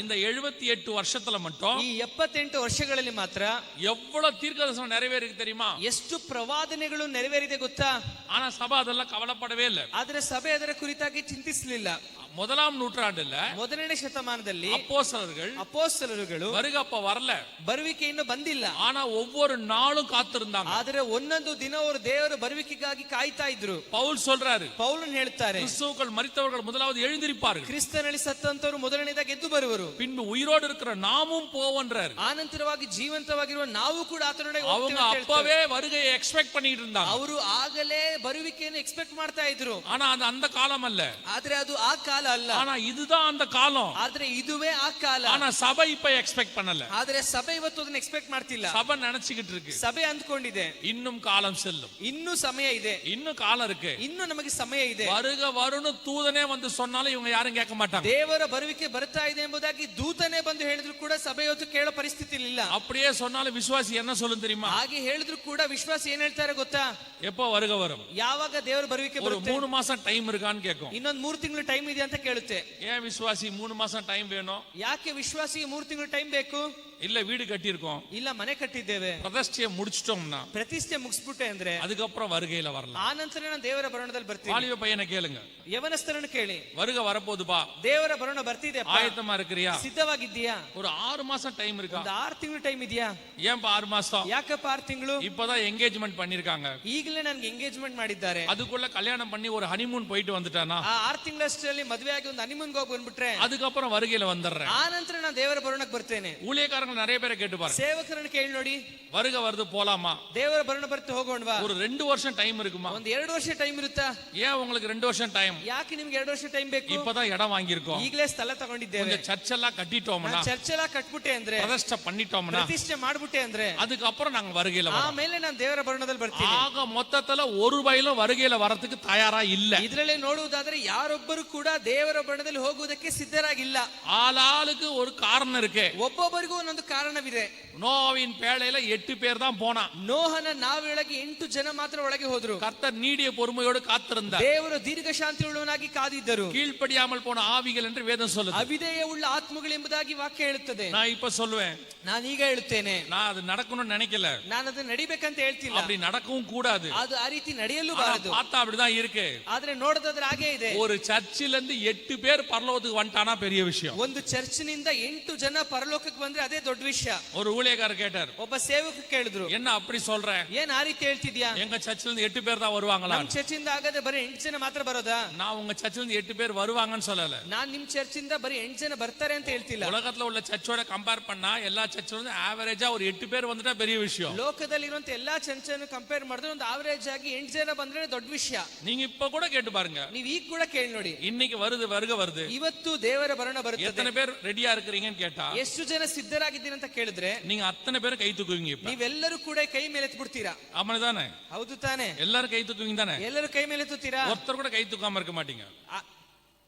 இந்த 78 வருஷத்துல மட்டும் ಈ 78 ವರ್ಷಗಳಲ್ಲಿ ಮಾತ್ರ எவ்வளவு தீர்க்கதரிசனம் நிறைவேறிருக்கு தெரியுமா? ಎಷ್ಟು ಪ್ರವಾದನೆಗಳು ನೆರವೇರಿದೆ ಗೊತ್ತಾ? ஆனா சபை அதெல்லாம் கவலைப்படவே இல்லை. ಆದ್ರೆ ಸಭೆ ಅದರ ಕುರಿತಾಗಿ ಚಿಂತಿಸಲಿಲ್ಲ. முதலாம் நூற்றாண்டுல ಮೊದಲನೇ ಶತಮಾನದಲ್ಲಿ அப்போஸ்தலர்கள் வருகப்ப வரல, ಬರುವಿಕೆ ಇನ್ನು ಬಂದಿಲ್ಲ. ஆனா ஒவ்வொரு நாளும் காத்திருந்தாங்க. ಆದರೆ ಒಂದೊಂದು ದಿನ ಅವರು ದೇವರ ಬರುವಿಕೆಗಾಗಿ ಕಾಯ್ತಾ ಇದ್ರು. பவுல் சொல்றாரு, ಪೌಲನ್ ಹೇಳ್ತಾರೆ, கிறிஸ்துவுக்குள் மரித்தவர்கள் முதலாவது எழுந்திருப்பார்கள், ಕ್ರಿಸ್ತನಲ್ಲಿ ಸತ್ತಂತವರು ಮೊದಲನೇದಾಗಿ ಎದ್ದು ಬರುವರು, பின்பு உயிரோடு இருக்கிற நாமும் போவோன்றார். ಆನಂತರವಾಗಿ ಜೀವಂತವಾಗಿರುವ ನಾವು ಕೂಡ ಆತನೊಡನೆ அவங்க அப்பவே வருகையை எக்ஸ்பெக்ட் பண்ணிட்டு இருந்தாங்க. ಅವರು ಆಗಲೇ ಬರುವಿಕೆಯನ್ನು ಎಕ್ಸ್ಪೆಕ್ಟ್ ಮಾಡ್ತಾ ಇದ್ರು. ஆனா அது அந்த காலம் அல்ல. ಆದ್ರೆ ಅದು ಆ ಕಾಲ ಅಲ್ಲ. ஆனா இதுதான் அந்த காலம். ಆದ್ರೆ ಇದುವೇ ಆ ಕಾಲ. ஆனா சபை இப்ப எக்ஸ்பெக்ட் பண்ணல. ಆದ್ರೆ ಸಭೆ ಇವತ್ತು ಅದನ್ನ ಎಕ್ಸ್ಪೆಕ್ಟ್ ಮಾಡ್ತಿಲ್ಲ. சபை நினைச்சிட்டு இருக்கு, ಸಭೆ ಅಂದ್ಕೊಂಡಿದೆ இன்னும் காலம் செல்லும், ಇನ್ನೂ ಸಮಯ ಇದೆ, இன்னும் காலம் இருக்கு, ಇನ್ನೂ ನಮಗೆ ಸಮಯ ಇದೆ. வருக வருணு தூதனே வந்து சொன்னாலும் இவங்க யாரும் கேட்க மாட்டாங்க. ದೇವರ ಬರುವಿಕೆ ಬರ್ತಾ ಇದೆ ಎಂಬುದಾಗಿ ದೂತನೇ ಬಂದು ಹೇಳಿದ್ರು ಕೂಡ ಸಭೆ ಇವತ್ತು ಕೇಳೋ ಪರಿಸ್ಥಿತಿ ಇಲ್ಲ. அப்படியே சொன்னாலும் விசுவாசி என்ன சொல்லும் தெரியுமா? ಹಾಗೆ ಹೇಳಿದ್ರು ಕೂಡ ವಿಶ್ವಾಸ ಏನ್ ಹೇಳ್ತಾರೆ ಗೊತ್ತಾ? எப்போ வருக வரும், ಯಾವಾಗ ದೇವರ ಬರುವಿಕೆ ஒரு ಬರುತ್ತೆ, 3 மாசம் டைம் இருக்கான்னு கேட்கும். ಇನ್ನೊಂದು 3 ತಿಂಗಳು ಟೈಮ್ ಇದೆ ಅಂತ ಕೇಳುತ್ತೆ. ஏன் விசுவாசி 3 மாசம் டைம் வேணும்? ಯಾಕೆ ವಿಶ್ವಾಸಿಗೆ 3 ತಿಂಗಳು ಟೈಮ್ ಬೇಕು? இல்ல வீடு கட்டி இருக்கோம், ಇಲ್ಲ ಮನೆ ಕಟ್ಟಿದ್ದೇವೆ, பிரதிஷ்டையை முடிச்சிட்டோம்னா ಪ್ರತಿಷ್ಠೆ ಮುಗಿಸ್ಬಿಟ್ಟೆ ಅಂದ್ರೆ அதுக்கப்புறம் வருகையில வரலாம். ಆ ನಂತರ ನಾನು ದೇವರ ಬರೋಣದಲ್ಲಿ ಬರ್ತೀನಿ. வாலிப பையனை கேளுங்க, ಯವನಸ್ಥರನ್ನು ಕೇಳಿ, வருக வரப்போதுப்பா, ದೇವರ ಬರೋಣ ಬರ್ತಿದೆ, ஆயத்தமா இருக்கிறியா, ಸಿದ್ಧವಾಗಿದ್ದೀಯಾ? ஒரு 6 மாசம் டைம் இருக்கா? ಒಂದು 6 ತಿಂಗಳು ಟೈಮ್ ಇದೆಯಾ? ஏன்பா 6 மாசம்? ಯಾಕಪ್ಪ 6 ತಿಂಗಳು? இப்பதான் என்கேஜ்மெண்ட் பண்ணிருக்காங்க, ಈಗಲೇ ನನ್ಗೆ ಎಂಗೇಜ್ಮೆಂಟ್ ಮಾಡಿದ್ದಾರೆ. அதுக்குள்ள கல்யாணம் பண்ணி ஒரு ஹனிமூன் போயிட்டு வந்துட்டானா, ಆ 6 ತಿಂಗಳಷ್ಟರಲ್ಲಿ ಮದುವೆ ಆಗಿ ಒಂದು ಹನಿಮೂನ್ಗೆ ಹೋಗಿ ಬಂದ್ಬಿಟ್ರೆ அதுக்கப்புறம் வருகையில வந்துடுறேன். ಆ ನಂತರ ನಾನು ದೇವರ ಬರೋಣಕ್ಕೆ ಬರ್ತೇನೆ. ஊழியக்காரங்க நிறைய பேரை கேட்டு பாருங்க, ಸೇವಕರನ್ನು ಕೇಳಿ ನೋಡಿ, வருக வருது போலாமா? ದೇವರ ಬರೋಣ ಬರ್ತು ಹೋಗೋಣವಾ? ஒரு 2 வருஷம் டைம் இருக்குமா? ಒಂದು 2 ವರ್ಷ ಟೈಮ್ ಇರುತ್ತಾ? ஏன் உங்களுக்கு 2 வருஷம் டைம்? ಯಾಕೆ ನಿಮ್ಗೆ 2 ವರ್ಷ ಟೈಮ್ ಬೇಕು? இப்பதான் இடம் வாங்கியிருக்கோம், ಈಗಲೇ ಸ್ಥಳ ತಗೊಂಡಿದ್ದೇವೆ, சர்ச் எல்லாம் கட்டிட்டோம்னா, ಚರ್ಚ್ ಎಲ್ಲ ಕಟ್ಬಿಟ್ಟೆ ಅಂದ್ರೆ, பிரதிஷ்டை பண்ணிட்டோம்னா, ಪ್ರತಿಷ್ಠೆ ಮಾಡ್ಬಿಟ್ಟೆ ಅಂದ್ರೆ, அதுக்கப்புறம் நாங்க வருகையில வரோம். ಆಮೇಲೆ ನಾನು ದೇವರ ಬರೋಣದಲ್ಲಿ ಬರ್ತೀನಿ. ஆக மொத்தத்துல ஒரு பையிலும் வருகையில வரதுக்கு தயாரா இல்ல. ಇದರಲ್ಲಿ ನೋಡುವುದಾದ್ರೆ ಯಾರೊಬ್ಬರು ಕೂಡ ದೇವರ ಬರೋಣದಲ್ಲಿ ಹೋಗುವುದಕ್ಕೆ ಸಿದ್ಧರಾಗಿಲ್ಲ. ஆளாளுக்கு ஒரு காரணம் இருக்கு. ಒಬ್ಬೊಬ್ಬರಿಗೂ ಒಂದೊಂದು ಕಾರಣವಿದೆ. நோவாவின் பேழையில 8 பேர் தான் போனா, ನೋಹನ ನಾವೆಯೊಳಗೆ 8 ಜನ ಮಾತ್ರ ಒಳಗೆ ಹೋದ್ರು. கர்த்தர் நீடிய பொறுமையோடு காத்திருந்தார், ದೇವರು ದೀರ್ಘ ಶಾಂತಿ ಉಳ್ಳವನಾಗಿ ಕಾದಿದ್ದರು. கீழ்ப்படியாமல் போன ஆவிகள் என்று வேதம் சொல்லுது. ಅವಿಧೇಯ ಉಳ್ಳ ಆತ್ಮಗಳು ಎಂಬುದಾಗಿ ವಾಕ್ಯ ಹೇಳುತ್ತದೆ. நான் இப்ப சொல்லுவேன், ನಾನು ಈಗ ಹೇಳುತ್ತೇನೆ, நான் அது நடக்கணும்னு நினைக்கல, ನಾನು ಅದು ನಡಿಬೇಕಂತ ಹೇಳ್ತಿಲ್ಲ, அப்படி நடக்கவும் கூடாது, ಅದು ಆ ರೀತಿ ನಡೆಯಲು ಬಾರದು. பார்த்தா அப்படிதான் இருக்கு. ಆದ್ರೆ ನೋಡೋದಾದ್ರೆ ಹಾಗೆ ಇದೆ. ஒரு சர்ச்சில இருந்து 8 பேர் பரலோகத்துக்கு வந்துட்டானா பெரிய விஷயம். ಒಂದು ಚರ್ಚ್ನಿಂದ 8 ಜನ ಪರಲೋಕಕ್ಕೆ ಬಂದ್ರೆ ಅದೇ ದೊಡ್ಡ ವಿಷಯ. ஒரு ஊழியக்காரர் கேட்டார், ಒಬ್ಬ ಸೇವಕ ಕೇಳಿದ್ರು, என்ன அப்படி சொல்ற, ಏನ್ ಆ ರೀತಿ ಹೇಳ್ತಿದ್ಯಾ? எங்க சர்ச்சில இருந்து 8 பேர் தான் வருவாங்களா? ನಮ್ಮ ಚರ್ಚಿಂದ ಆಗದೆ ಬರೀ 8 ಜನ ಮಾತ್ರ ಬರೋದಾ? நான் உங்க சர்ச்சில இருந்து 8 பேர் வருவாங்கன்னு சொல்லல, ನಾನ್ ನಿಮ್ ಚರ್ಚಿಂದ ಬರೀ 8 ಜನ ಬರ್ತಾರೆ ಅಂತ ಹೇಳ್ತಿಲ್ಲ. உலகத்துல உள்ள சர்ச்சோட கம்பேர் பண்ணா எல்லா சர்ச்சில இருந்து ஆவரேஜா ஒரு 8 பேர் வந்துட்டா பெரிய விஷயம். ಲೋಕದಲ್ಲಿರುವಂತ ಎಲ್ಲಾ ಚರ್ಚನ್ನು ಕಂಪೇರ್ ಮಾಡಿದ್ರೆ ಒಂದು ಆವರೇಜ್ ಆಗಿ 8 ಜನ ಬಂದ್ರೆ ದೊಡ್ಡ ವಿಷಯ. நீங்க இப்ப கூட கேட்டு பாருங்க, ನೀವು ಈಗ ಕೂಡ ಕೇಳಿ ನೋಡಿ, இன்னைக்கு வருது வருக வருது, ಇವತ್ತು ದೇವರ ಬರೋಣ ಬರುತ್ತೆ, எத்தனை பேர் ரெடியா இருக்கிறீங்கன்னு கேட்டா ಎಷ್ಟು ಜನ ಸಿದ್ಧರಾಗಿದ್ದೀರಿ ಅಂತ ಕೇಳಿದ್ರೆ நீங்க அத்தனை பேர் கை தூக்குவீங்க. இப்ப ನೀವೆಲ್ಲರೂ ಕೂಡ ಕೈ ಮೇಲೆ ಎತ್ಬಿಡ್ತೀರಾ. ஆமாதானே? ಹೌದು ತಾನೆ? எல்லாரும் கை தூக்குவீங்க தானே? ಎಲ್ಲರೂ ಕೈ ಮೇಲೆ ಎತ್ತುತ್ತೀರಾ? ஒருத்தர் கூட கை தூக்காம இருக்க மாட்டீங்க,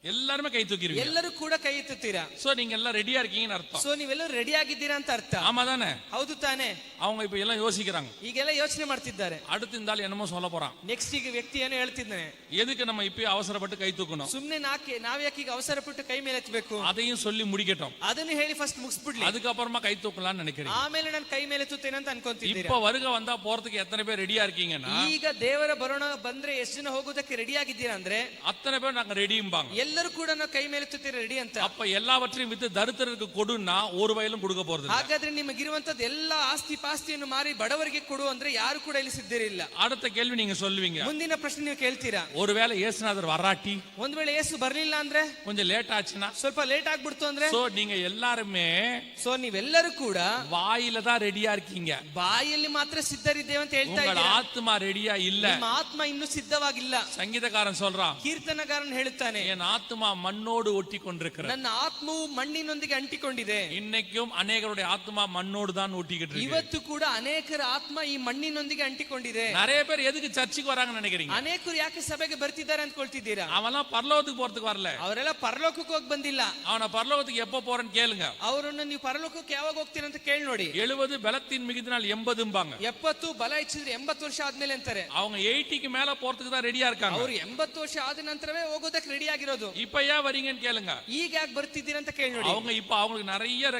எல்லாருமே கை தூக்கிடுவீங்க. ಎಲ್ಲರೂ ಕೂಡ ಕೈ ಎತ್ತುತ್ತೀರಾ. சோ நீங்க எல்லாம் ரெடியா இருக்கீங்கன்னு அர்த்தம். ಸೋ ನೀವೆಲ್ಲರೂ ರೆಡಿ ಆಗಿದ್ದೀರಾ ಅಂತ ಅರ್ಥ. ஆமாதானே? ಹೌದು ತಾನೆ? அவங்க இப்ப எல்லாம் யோசிக்கிறாங்க, ಈಗೆಲ್ಲ ಯೋಚನೆ ಮಾಡ್ತಿದ್ದಾರೆ, அடுத்து இருந்தாலும் என்னமோ சொல்ல போறான், ನೆಕ್ಸ್ಟ್ ಈಗ ವ್ಯಕ್ತಿ ಏನು ಹೇಳ್ತಿದ್ದಾನೆ, எதுக்கு நம்ம இப்ப அவசரப்பட்டு கை தூக்கணும், ಸುಮ್ನೆ ನಾವ್ಯಾಕೆ ಈಗ ಅವಸರ ಪಟ್ಟು ಕೈ ಮೇಲೆ ಎತ್ತಬೇಕು, அதையும் சொல்லி முடிக்கட்டும், ಅದನ್ನು ಹೇಳಿ ಫಸ್ಟ್ ಮುಗಿಸ್ಬಿಡ್ಲಿ, அதுக்கப்புறமா கை தூக்கலாம்னு நினைக்கிறேன். ಆಮೇಲೆ ನಾನು ಕೈ ಮೇಲೆ ಎತ್ತುತ್ತೇನೆ ಅಂತ ಅನ್ಕೊಂತಿದ್ದೀರಾ. இப்ப வருக வந்தா போறதுக்கு எத்தனை பேர் ரெடியா இருக்கீங்கன்னா, ಈಗ ದೇವರ ಬರೋಣ ಬಂದ್ರೆ ಎಷ್ಟು ಜನ ಹೋಗೋದಕ್ಕೆ ರೆಡಿ ಆಗಿದ್ದೀರಾ ಅಂದ್ರೆ அத்தனை பேர் நாங்க ரெடியும்பாங்க. ಎಲ್ಲರೂ ಕೂಡ ನಾವು ಕೈ ಮೇಲೆ ಎತ್ತುತ್ತೀರಾ ರೆಡಿ ಅಂತ. அப்ப எல்லாவற்றையும் வித்து தரித்திரருக்கு கொடுன்னா ஒரு வயலும் கொடுக்க போறது இல்ல. ಹಾಗಾದ್ರೆ ನಿಮಗಿರುವಂತದ್ದು ಎಲ್ಲಾ ಆಸ್ತಿ ಪಾಸ್ತಿಯನ್ನು ಮಾರಿ ಬಡವರಿಗೆ ಕೊಡು ಅಂದ್ರೆ ಯಾರು ಕೂಡ ಇಲ್ಲಿ ಸಿದ್ಧರಿಲ್ಲ. அடுத்த கேள்வி நீங்க சொல்லுவீங்க, ಮುಂದಿನ ಪ್ರಶ್ನೆ ನೀವು ಕೇಳ್ತೀರಾ, ஒருவேளை இயேசுநாதர் வராட்டி, ಒಂದ್ ವೇಳೆ ಯೇಸು ಬರ್ಲಿಲ್ಲ ಅಂದ್ರೆ, கொஞ்சம் லேட் ஆச்சுன்னா, ಸ್ವಲ್ಪ ಲೇಟ್ ಆಗ್ಬಿಡ್ತು ಅಂದ್ರೆ, சோ நீங்க எல்லாருமே ನೀವೆಲ್ಲರೂ ಕೂಡ வாயில தான் ரெடியா இருக்கீங்க, ಬಾಯಲ್ಲಿ ಮಾತ್ರ ಸಿದ್ಧರಿದ್ದೇವೆ ಅಂತ ಹೇಳ್ತಾ உங்க ಇದ್ದೀರಾ. ஆத்மா ரெடியா இல்ல. ನಿಮ್ಮ ಆತ್ಮ ಇನ್ನೂ ಸಿದ್ಧವಾಗಿಲ್ಲ. சங்கீதக்காரன் சொல்றான், ಕೀರ್ತನಗಾರನ್ ಹೇಳುತ್ತಾನೆ, என் ஆத்மா மண்ணோடு ஒட்டி கொண்டிருக்கிறது, ನನ್ನ ಆತ್ಮವು ಮಣ್ಣಿನೊಂದಿಗೆ ಅಂಟಿಕೊಂಡಿದೆ. இன்னைக்கும் அநேகருடைய ஆத்மா மண்ணோடு தான் ஒட்டிக்கிட்டு இருக்கு. ಇವತ್ತು ಕೂಡ ಅನೇಕರ ಆತ್ಮ ಈ ಮಣ್ಣಿನೊಂದಿಗೆ ಅಂಟಿಕೊಂಡಿದೆ. நிறைய பேர் எதுக்கு சர்ச்சுக்கு வராங்கன்னு நினைக்கிறீங்க? ಅನೇಕರು ಯಾಕೆ ಸಭೆಗೆ ಬರ್ತಿದ್ದಾರೆ ಅಂದ್ಕೊಳ್ತಿದ್ದೀರಾ? அவன்லாம் பரலோகத்துக்கு போறதுக்கு வரல, ಅವರೆಲ್ಲ ಪರಲೋಕಕ್ಕೆ ಹೋಗಿ ಬಂದಿಲ್ಲ. அவனை பரலோகத்துக்கு எப்ப போறேன்னு கேளுங்க, ಅವರನ್ನು ನೀವು ಪರಲೋಕಕ್ಕೆ ಯಾವಾಗ ಹೋಗ್ತೀರಾ ಅಂತ ಕೇಳಿ ನೋಡಿ. 70 பலத்தின் மிகுதினால் 80ம்பாங்க, 70 ಬಲ ಹೆಚ್ಚಿದ್ರೆ 80 ವರ್ಷ ಆದ್ಮೇಲೆ ಅಂತಾರೆ. அவங்க 80க்கு மேல போறதுக்கு தான் ரெடியா இருக்காங்க. ಅವರು 80 ವರ್ಷ ಆದ ನಂತರವೇ ಹೋಗೋದಕ್ಕೆ ರೆಡಿ ಆಗಿರೋದು. இப்ப ஏன் வரீங்கன்னு கேளுங்க. ಈಗ ಯಾಕೆ ಬರ್ತಿದ್ದೀರಾ ಅಂತ ಕೇಳಿ ನೋಡಿ. அவங்க இப்ப அவங்களுக்கு நிறைய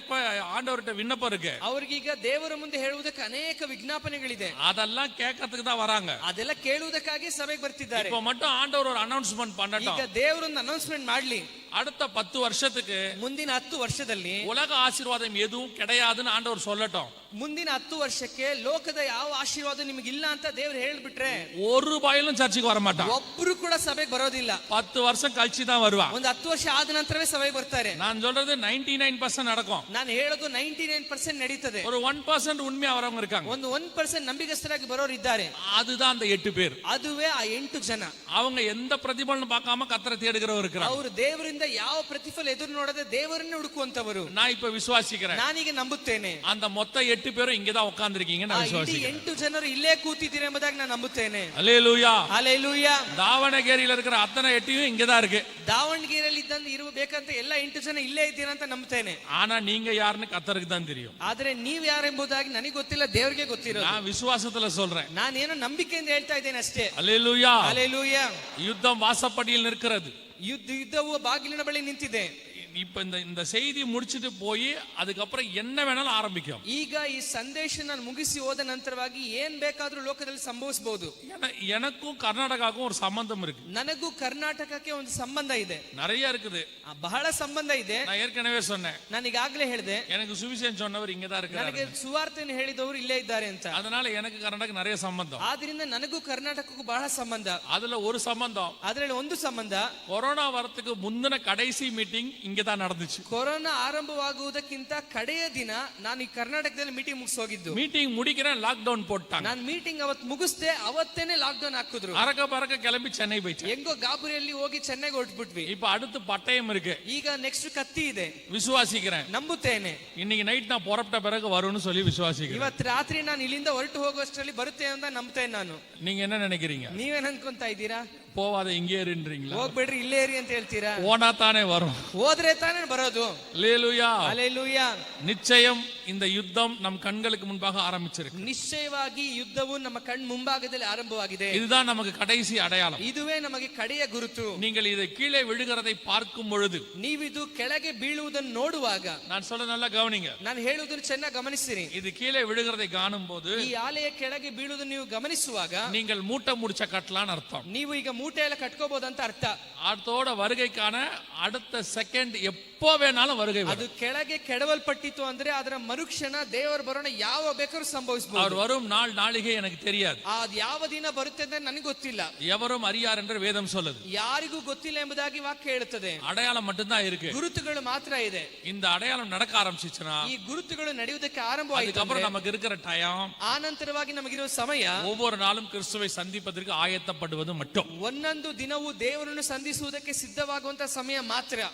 ஆண்டவர்கிட்ட விண்ணப்பம் இருக்கு. ಅವ್ರಿಗೀಗ ದೇವರ ಮುಂದೆ ಹೇಳುವುದಕ್ಕೆ ಅನೇಕ ವಿಜ್ಞಾಪನೆಗಳಿದೆ. அதெல்லாம் கேட்கறதுக்கு தான் வராங்க. ಅದೆಲ್ಲ ಕೇಳುವುದಕ್ಕಾಗಿ ಸಭೆಗೆ ಬರ್ತಿದ್ದಾರೆ. இப்ப மட்டும் ஆண்டவர் ஒரு அனௌன்ஸ்மென்ட் பண்ணட்டும். ಈಗ ದೇವರೊಂದು ಅನೌನ್ಸ್ಮೆಂಟ್ ಮಾಡ್ಲಿ. அடுத்த 10 வருஷத்துக்கு ಮುಂದಿನ 10 ವರ್ಷದಲ್ಲಿ உலக ஆசீர்வாதம் எதுவும் கிடையாதுன்னு ஆண்டவர் சொல்லட்டும். ಮುಂದಿನ 10 ವರ್ಷಕ್ಕೆ ಲೋಕದ ಯಾವ ಆಶೀರ್ವಾದ ನಿಮಗಿಲ್ಲ ಅಂತ ದೇವರು ಹೇಳ್ಬಿಟ್ರೆ ஒரு ரூபாயிலும் சர்ச்சுக்கு வர மாட்டான். ಒಬ್ರು ಕೂಡ ಸಭೆಗೆ ಬರೋದಿಲ್ಲ. 10 வருஷம் கழிச்சு தான் வருவான். ಒಂದು 10 ವರ್ಷ ಆದ ನಂತರವೇ ಸಭೆಗೆ ಬರ್ತಾರೆ. நான் சொல்றது 99% நடக்கும். ನಾನು ಹೇಳೋದು 99% ನಡೀತದೆ. ஒரு 1% உண்மையா வரவங்க இருக்காங்க. ಒಂದು 1% ನಂಬಿಗಸ್ತರಾಗಿ ಬರೋರು ಇದ್ದಾರೆ. அதுதான் அந்த 8 பேர். ಅದುವೇ ಆ 8 ಜನ. அவங்க எந்த பிரதிபலனும் பார்க்காம கர்த்தரை தேடுகிறவர் இருக்கிறார். ಅವರು ದೇವರಿಂದ ಯಾವ ಪ್ರತಿಫಲ ಎದುರು ನೋಡದೆ ದೇವರನ್ನೇ ಹುಡುಕುವಂತವರು. நான் இப்ப விசுவாசிக்கிறேன். ನಾನೀಗ ನಂಬುತ್ತೇನೆ. அந்த மொத்த 8 பேரும் இங்க தான் உட்கார்ந்திருக்கீங்க. நான் விசுவாசிக்கிறேன். 8 ಜನರು ಇಲ್ಲೇ ಕೂತಿದ್ದೀರಾ ಎಂಬುದಾಗಿ ನಾನು ನಂಬುತ್ತೇನೆ. அல்லேலூயா. ಹಲ್ಲೆಲೂಯಾ. ದಾವಣಗೆರೆಯಲ್ಲಿ இருக்கிற அத்தனை 8யும் இங்க தான் இருக்கு. ದಾವಣಗೆರೆಯಲ್ಲಿ ಇರಬೇಕಂತ ಎಲ್ಲ 8 ಜನ ಇಲ್ಲೇ ಇದ್ದೀರಾ ಅಂತ ನಂಬುತ್ತೇನೆ. ஆனா நீங்க யாருன்னு கர்த்தருக்கு தான் தெரியும். ಆದ್ರೆ ನೀವು ಯಾರು ಎಂಬುದಾಗಿ ನನಗೆ ಗೊತ್ತಿಲ್ಲ, ದೇವರಿಗೆ ಗೊತ್ತಿರೋದು. நான் விசுவாசத்துல சொல்றேன். ನಾನೇನೋ ನಂಬಿಕೆಯಿಂದ ಹೇಳ್ತಾ ಇದ್ದೇನೆ ಅಷ್ಟೇ. அல்லேலூயா. ಹಲ್ಲೆಲೂಯಾ. யுத்தம் வாசப்படியில் நிற்கிறது. ಯುದ್ಧವು ಬಾಗಿಲಿನ ಬಳಿ ನಿಂತಿದೆ. இப்ப இந்த செய்தி முடிச்சிட்டு போய் அதுக்கப்புறம் என்ன வேணாலும் ஆரம்பிக்கும். ಈಗ ಈ ಸಂದೇಶ ನಾನು ಮುಗಿಸಿ ಹೋದ ನಂತರವಾಗಿ ಏನ್ ಬೇಕಾದ್ರೂ ಲೋಕದಲ್ಲಿ ಸಂಭವಿಸಬಹುದು. எனக்கும் கர்நாடகாவுக்கும் ஒரு சம்பந்தம் இருக்கு. ನನಗೂ ಕರ್ನಾಟಕಕ್ಕೆ ಒಂದು ಸಂಬಂಧ ಇದೆ. நிறைய இருக்குது. ಬಹಳ ಸಂಬಂಧ ಇದೆ. நான் ஏற்கனவே சொன்னேன். ನಾನು ಈಗಾಗಲೇ ಹೇಳಿದೆ. எனக்கு சுவிசேஷம் சொன்னவர் இங்க தான் இருக்காரு. ನನಗೆ ಸುವಾರ್ತೆಯನ್ನು ಹೇಳಿದವರು ಇಲ್ಲೇ ಇದ್ದಾರೆ ಅಂತ. அதனால எனக்கு கர்நாடக நிறைய சம்பந்தம். ಆದ್ರಿಂದ ನನಗೂ ಕರ್ನಾಟಕಕ್ಕೂ ಬಹಳ ಸಂಬಂಧ. அதுல ஒரு சம்பந்தம். ಅದರಲ್ಲಿ ಒಂದು ಸಂಬಂಧ, கொரோனா வரத்துக்கு முந்தின கடைசி மீட்டிங் இங்க தான் நடந்துச்சு. ಕೊರೋನಾ ಆರಂಭವಾಗುವುದಕ್ಕಿಂತ ಕಡೆಯ ದಿನ ನಾನು ಈ ಕರ್ನಾಟಕದಲ್ಲಿ ಮೀಟಿಂಗ್ ಮುಗಿಸಿ ಹೋಗಿದ್ದು. மீட்டிங் முடிக்கிறேன், லாக்டவுன் போட்டாங்க. ನಾನು ಮೀಟಿಂಗ್ ಅವತ್ತು ಮುಗಿಸ್ದೆ, ಅವತ್ತೇನೆ ಲಾಕ್ಡೌನ್ ಹಾಕಿದ್ರು. அறக்க பறக்க கிளம்பி சென்னை போயிட்டேன். ಹೆಂಗೋ ಗಾಬರಿಯಲ್ಲಿ ಹೋಗಿ ಚೆನ್ನೈಗೆ ಹೊರಟ್ಬಿಟ್ವಿ. இப்ப அடுத்து பட்டயம் இருக்கு. ಈಗ ನೆಕ್ಸ್ಟ್ ಕತ್ತಿ ಇದೆ. விசுவாசிக்கிறேன். ನಂಬುತ್ತೇನೆ. இன்னைக்கு நைட் நான் புறப்பட்ட பிறகு வரும்னு சொல்லி விசுவாசிக்கிறேன். ಇವತ್ತು ರಾತ್ರಿ ನಾನು ಇಲ್ಲಿಂದ ಹೊರಟು ಹೋಗುವಷ್ಟರಲ್ಲಿ ಬರುತ್ತೆ ಅಂತ ನಂಬ್ತೇನೆ ನಾನು. நீங்க என்ன நினைக்கிறீங்க? ನೀವೇನ್ ಅನ್ಕೊಂತಾ ಇದ್ದೀರಾ? போவாத இங்கே இருன்றீங்களா? ಹೋಗ್ಬೇಡ್ರಿ ಇಲ್ಲೇ ಇರಿ ಅಂತ ಹೇಳ್ತೀರಾ? போனா தானே வரும். ಹೋದ್ರೆ ತಾನೇ ಬರೋದು. அல்லேலூயா. ಹಲ್ಲೆಲೂಯಾ. நிச்சயம் இந்த யுத்தம் நம் கண்களுக்கு முன்பாக ஆரம்பிச்சிருக்கு. ನಿಶ್ಚಯವಾಗಿ ಯುದ್ಧವು ನಮ್ಮ ಕಣ್ ಮುಂಭಾಗದಲ್ಲಿ ಆರಂಭವಾಗಿದೆ. இதுதான் நமக்கு கடைசி அடையாளம். ಇದುವೇ ನಮಗೆ ಕಡೆಯ ಗುರುತು. நீங்கள் இதை கீழே விழுகிறதை பார்க்கும் பொழுது, ನೀವಿದು ಕೆಳಗೆ ಬೀಳುವುದನ್ನು ನೋಡುವಾಗ, நான் சொல்ல நல்லா கவனிங்க. ನಾನು ಹೇಳುವುದನ್ನು ಚೆನ್ನಾಗಿ ಗಮನಿಸಿರಿ. இது கீழே விழுகிறதை காணும் போது ಈ ಆಲೆಯ ಕೆಳಗೆ ಬೀಳುವುದನ್ನು ನೀವು ಗಮನಿಸುವಾಗ நீங்கள் மூட்டை முடிச்ச கட்டலான்னு அர்த்தம். ನೀವು ಈಗ ಮೂಟೆ ಎಲ್ಲ ಕಟ್ಕೋಬಹುದು ಅಂತ ಅರ್ಥ. அதோட வருகைக்கான அடுத்த செகண்ட் எப்போ வேணாலும் வருகை ಅದು ಕೆಳಗೆ ಕೆಡವಲ್ಪಟ್ಟಿತು ಅಂದ್ರೆ ಅದರ ಮರುಕ್ಷಣ ದೇವರು ಬರೋಣ ಯಾವ ಬೇಕಾದ್ರೂ ಸಂಭವಿಸಬಹುದು. அவர் வரும் நாள் நாளிகை எனக்கு தெரியாது. ಅದು ಯಾವ ದಿನ ಬರುತ್ತೆ ಅಂತ ನನಗೆ ಗೊತ್ತಿಲ್ಲ. எவரும் அறியார் என்று வேதம் சொல்லுது. ಯಾರಿಗೂ ಗೊತ್ತಿಲ್ಲ ಎಂಬುದಾಗಿ ವಾಕ್ಯ ಹೇಳುತ್ತದೆ. அடையாளம் மட்டும்தான் இருக்கு. ಗುರುತುಗಳು ಮಾತ್ರ ಇದೆ. இந்த அடையாளம் நடக்க ஆரம்பிச்சுச்சுனா, ಈ ಗುರುತುಗಳು ನಡೆಯುವುದಕ್ಕೆ ಆರಂಭವಾಯಿತು, அதுக்கப்புறம் நமக்கு இருக்கிற டைம், ಆ ನಂತರವಾಗಿ ನಮಗಿರುವ ಸಮಯ, ஒவ்வொரு நாளும் கிறிஸ்துவை சந்திப்பதற்கு ஆயத்தப்படுவது மட்டும். ಒಂದೊಂದು ದಿನವೂ ದೇವರನ್ನು ಸಂಧಿಸುವುದಕ್ಕೆ ಸಿದ್ಧವಾಗುವಂತ ಸಮಯ ಮಾತ್ರ.